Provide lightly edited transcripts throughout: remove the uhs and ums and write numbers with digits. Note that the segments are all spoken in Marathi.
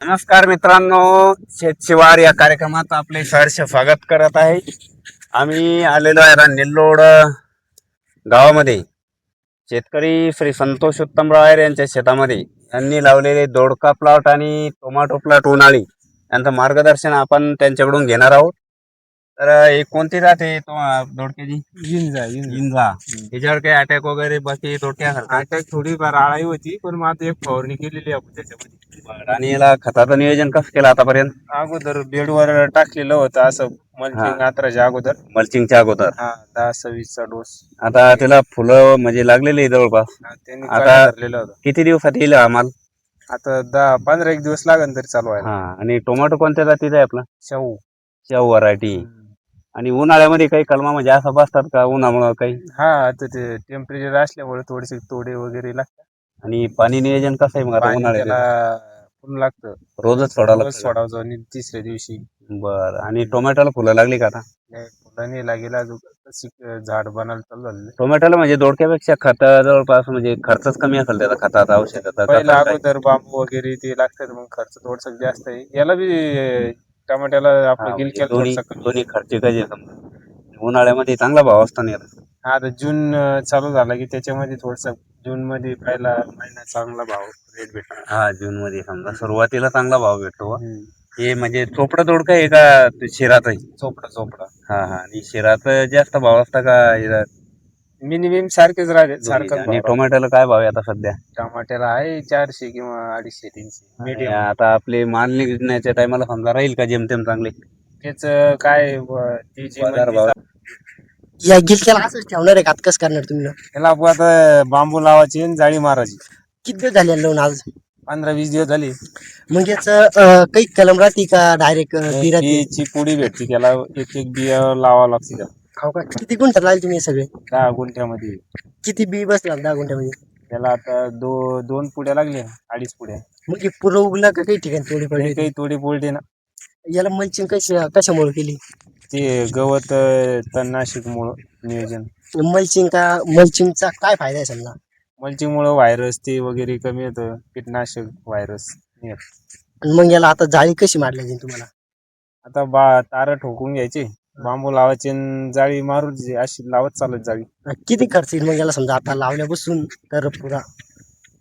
नमस्कार मित्रांनो, शेत शिवार या कार्यक्रमात आपले सहर्ष स्वागत करत आहे. आम्ही आलेलो आहे निल्लोड गावामध्ये. शेतकरी श्री संतोष उत्तमराव यांच्या शेतामध्ये यांनी लावलेले दोडका प्लॉट आणि टोमॅटो प्लॉट उन्हाळी यांचं मार्गदर्शन आपण त्यांच्याकडून घेणार आहोत. तर एक कोणती जाते दोडक्याची? इंजा. त्याच्यावर काही अटॅक वगैरे बाकी दोडक्या अटॅक थोडीफार आळाई होती, पण मग आता एक फवारणी केलेली आपण त्याच्यामध्ये. आणि याला खताचं नियोजन कसं केलं आतापर्यंत? अगोदर बेडवर टाकलेलं होतं असं मल्चिंग आत्राच्या अगोदर. मल्चिंगच्या अगोदर 10-26चा डोस. आता त्याला फुलं म्हणजे लागलेली आहे जवळपास. त्यांनी आता धरलेलं होतं. किती दिवसात येईल आम्हाला? आता 10-15 एक दिवस लागेल तरी चालू आहे. आणि टोमॅटो कोणत्या जातीचा आहे आपला? शाहू. शाहू व्हरायटी. आणि उन्हाळ्यामध्ये काही कलमा म्हणजे असं बसतात का उन्हामुळे काही? आता ते टेम्परेचर असल्यामुळे थोडेसे तोडे वगैरे लागतात. आणि पाणी नियोजन कसं आहे मग आता उन्हाळ्यात? त्याला फुल लागतं, रोजच सोडावं लागतं? सोडायचं आणि तिसऱ्या दिवशी. बरं. आणि टोमॅटोला फुलं लागली का आता? फुलं नाही लागेल अजून, झाड बनायला चालू झालं. टोमॅटोला म्हणजे दोडक्यापेक्षा खत जवळपास म्हणजे खर्चच कमी असेल त्याचा, खताचा औषधाचा? पहिला अगोदर बांबू वगैरे ते लागतात, मग खर्च थोडसा जास्त आहे. याला बी टमाट्याला आपलं गिलक्याला दोन्ही खर्चिकाचे समजा. उन्हाळ्यामध्ये चांगला भाव असतो ना याला. आता जून चालू झाला की त्याच्यामध्ये थोडसा जून मध्ये पहिला महिना चांगला भाव रेट भेटतो. जून मध्ये समजा सुरुवातीला चांगला भाव भेटतो. हे म्हणजे चोपडा दोडका आहे का शिराचा? चोपडा. आणि शिरात जास्त भाव असता का? मिनिमम सारखेच राहते, सारखं. आणि टोमॅटोला काय भाव आहे आता सध्या? टमाट्याला आहे 400 किंवा 250-300 मीडियम. आता आपले माल निघण्याच्या टायमाला समजा राहील का जेमतेम चांगले? त्याच काय बाजार भाव? या गिलक्याला असंच ठेवणार आहे का? कसं करणार तुम्ही? त्याला आपण आता बांबू लावायची आणि जाळी मारायची. किती दिवस झाले लावून आज? 15-20 दिवस झाले. मग याच काही कलम राहते का डायरेक्ट बियाची पुडी भेटते, त्याला एक बिया लावावं लागते त्याला. खाऊ का? किती गुंठ लागले तुम्ही हे सगळे? 10 गुंठ्यामध्ये. किती बी बसला 10 गुंठ्यामध्ये? त्याला आता दोन पुड्या लागल्या, 2.5 पुड्या. मग हे पुरं उगला का काही ठिकाणी थोडी पडली? काही थोडी पोळते ना. याला मल्चिंग कशामुळे केली? ते गवत तणनाशक मुळे नियोजन. मल्चिंगचा काय फायदा आहे समजा? मल्चिंग मुळे व्हायरस ते वगैरे कमी येतं, कीटनाशक व्हायरस. आणि मग याला आता जाळी कशी मारली जाईल तुम्हाला? आता तार ठोकून घ्यायचे, बांबू लावायचे आणि जाळी मारून अशी लावत चालत जाळी. किती खर्च येईल मग याला समजा आता लावल्यापासून तर पुरा?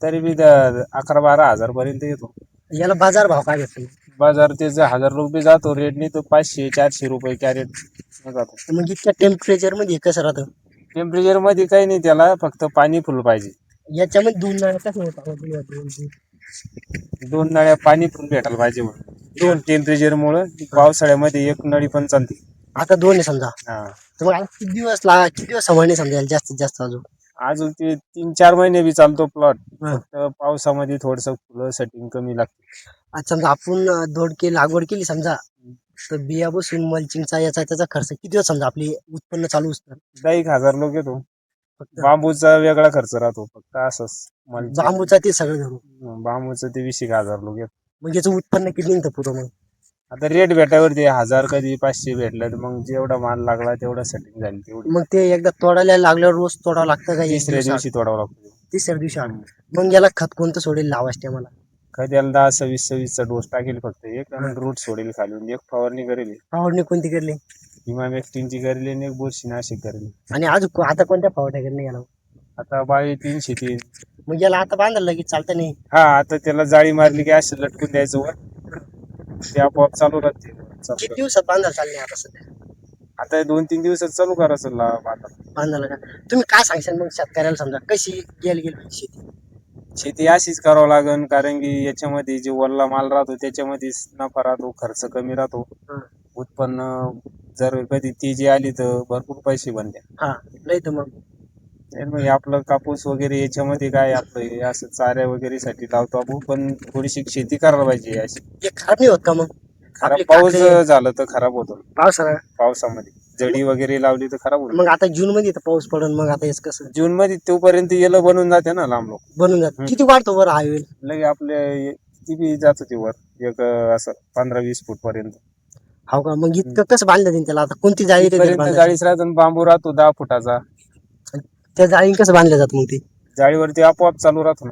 तरी बी 11-12 हजार पर्यंत येतो. याला बाजार भाव काय भेटतो? बाजार त्याचा 1000 रुपये जातो रेट, नाही तर 500-400 रुपये कॅरेट जातो. मग इतक्या टेम्परेचर मध्ये कसं राहतं? टेम्परेचर मध्ये काही नाही, त्याला फक्त पाणी फुल पाहिजे. याच्यामध्ये 2 नळ्या कसं होतात? 2 नळ्या पाणी फुल भेटायला पाहिजे. दोन टेम्परेचर मुळे पावसाळ्यामध्ये 1 नळी पण चालते. आता 2 आहे समजा. तर मग किती दिवस समजणे समजायला जास्तीत जास्त? अजून ते 3-4 महिने बी चालतो प्लॉट. पावसामध्ये थोडस फुलं सेटिंग कमी लागते. अच्छा, समजा आपण दोडके लागवड केली समजा, तर बिया बसून मल्चिंगचा त्याचा खर्च किती दिवस समजा आपली उत्पन्न चालू असतं? 10,000 लोक येतो. बांबूचा वेगळा खर्च राहतो, फक्त असंच बांबूचा ते सगळं धरून बांबूचं ते 20,000 लोक येतो. मग याचं उत्पन्न किती निघतं पुरं? मग आता रेट भेटावरती 1000 कधी 500 भेटलं तर मग जेवढा माल लागला तेवढा सेटिंग झाली तेवढी. मग ते एकदा तोडायला लागल्यावर रोज तोडावं लागतं का? तिसऱ्या दिवशी तोडावं लागतो. तिसऱ्या दिवशी. मग याला खत कोणतं सोडेल लावायचं मला? कधी याला 10-26-26चा डोस टाकेल फक्त एक, आणि रूट सोडेल खालून एक, फवारणी करेल. फवारणी कोणती करली? इमामेक्टिनची करेल आणि एक बुरशीनाशक करेल. आणि अजून आता कोणत्या फवारण्या करणे याला? आता 303. मग याला आता बांधायला की चालतं नाही? आता त्याला जाळी मारली की असं लटकून द्यायचं वर, ते आपोआप चालू राहते. किती दिवसात बांधायला चालले आता सध्या? आता 2-3 दिवसात चालू करायचं बांधायला का? तुम्ही काय सांगशाल मग शेतकऱ्याला समजा कशी गेली शेती अशीच करावं लागेल, कारण की याच्यामध्ये जे वल्ला माल राहतो त्याच्यामध्ये नफा राहतो, खर्च कमी राहतो. उत्पन्न जर कधी तेजी आली तर भरपूर पैसे बनते. नाही तर मग आपलं कापूस वगैरे याच्यामध्ये काय आपलं असं चाऱ्या वगैरे साठी लावतो आपण, पण थोडीशी शेती करायला पाहिजे. अशी खराब नाही होत का मग? खराब पाऊस झालं तर खराब होतो. पावसामध्ये जडी वगैरे लावली तर खराब होतो. मग आता जून मध्ये तर पाऊस पडून, मग आता हेच कसं? जून मध्ये तोपर्यंत येलं बनून जाते ना, लांब लोक बनून जात. किती वाढतो बरं हा वेळ? लगे आपले ती बी जात होती वर एक असं 15-20 फूट पर्यंत. हो का? मग इतकं कसं बांधलं जाईल त्याला? आता कोणती जाळी? जाळीच राहतो, बांबू राहतो 10 फुटाचा. त्या जाळी कसं बांधल्या जात मग? ते जाळीवरती आपोआप चालू राहतो ना.